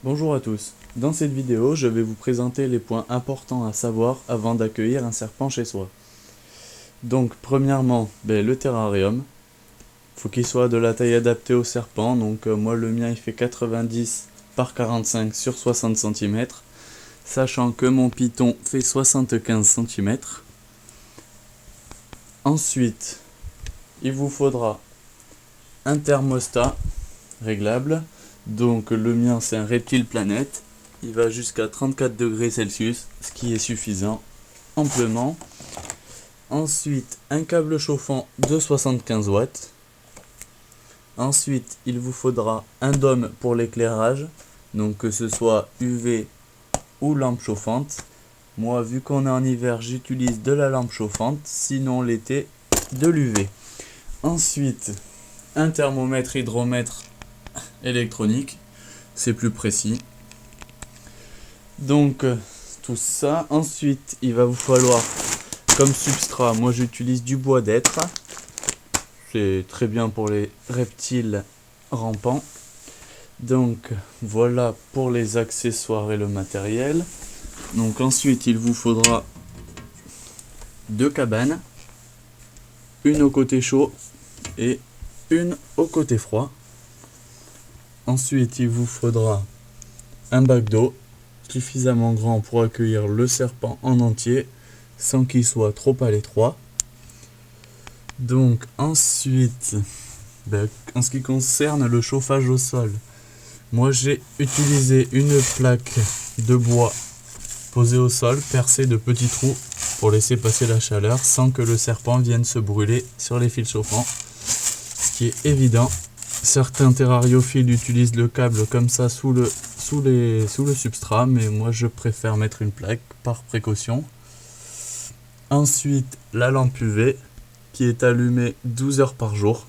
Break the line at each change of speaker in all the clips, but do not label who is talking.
Bonjour à tous, dans cette vidéo je vais vous présenter les points importants à savoir avant d'accueillir un serpent chez soi. Donc premièrement, le terrarium, faut qu'il soit de la taille adaptée au serpent, donc moi le mien il fait 90 par 45 sur 60 cm, sachant que mon python fait 75 cm. Ensuite, il vous faudra un thermostat réglable. Donc le mien c'est un Reptile Planet, il va jusqu'à 34 degrés Celsius, ce qui est suffisant amplement. Ensuite un câble chauffant de 75 watts. Ensuite il vous faudra un dôme pour l'éclairage, donc que ce soit UV ou lampe chauffante. Moi vu qu'on est en hiver j'utilise de la lampe chauffante, sinon l'été de l'UV. Ensuite un thermomètre hydromètre électronique, c'est plus précis. Donc tout ça. Ensuite il va vous falloir comme substrat, moi j'utilise du bois d'être, c'est très bien pour les reptiles rampants. Donc voilà pour les accessoires et le matériel. Donc ensuite il vous faudra deux cabanes, une au côté chaud et une au côté froid. Ensuite, il vous faudra un bac d'eau suffisamment grand pour accueillir le serpent en entier sans qu'il soit trop à l'étroit. Donc ensuite, en ce qui concerne le chauffage au sol, moi j'ai utilisé une plaque de bois posée au sol, percée de petits trous pour laisser passer la chaleur sans que le serpent vienne se brûler sur les fils chauffants, ce qui est évident. Certains terrariophiles utilisent le câble comme ça sous le substrat, mais moi je préfère mettre une plaque par précaution. Ensuite, la lampe UV qui est allumée 12 heures par jour.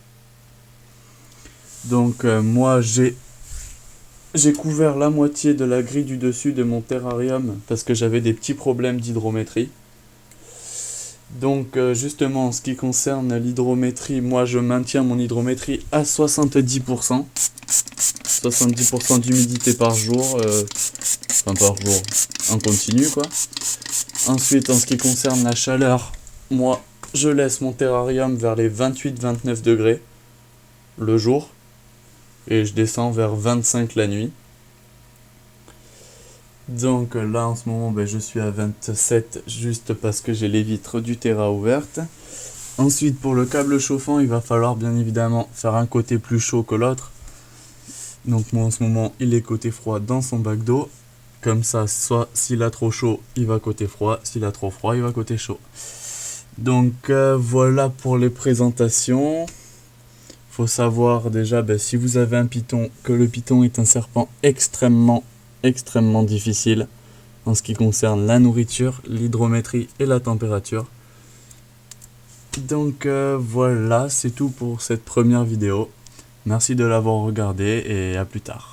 Donc moi j'ai couvert la moitié de la grille du dessus de mon terrarium parce que j'avais des petits problèmes d'hydrométrie. Donc justement en ce qui concerne l'hydrométrie, moi je maintiens mon hydrométrie à 70%. 70% d'humidité par jour, en continu quoi. Ensuite en ce qui concerne la chaleur, moi je laisse mon terrarium vers les 28-29 degrés le jour et je descends vers 25 la nuit. Donc là en ce moment je suis à 27 juste parce que j'ai les vitres du terra ouvertes. Ensuite pour le câble chauffant il va falloir bien évidemment faire un côté plus chaud que l'autre. Donc moi en ce moment il est côté froid dans son bac d'eau. Comme ça soit s'il a trop chaud il va côté froid, s'il a trop froid il va côté chaud. Donc voilà pour les présentations. Faut savoir déjà si vous avez un python que le python est un serpent extrêmement difficile en ce qui concerne la nourriture, l'hydrométrie et la température. Donc voilà, c'est tout pour cette première vidéo. Merci de l'avoir regardé et à plus tard.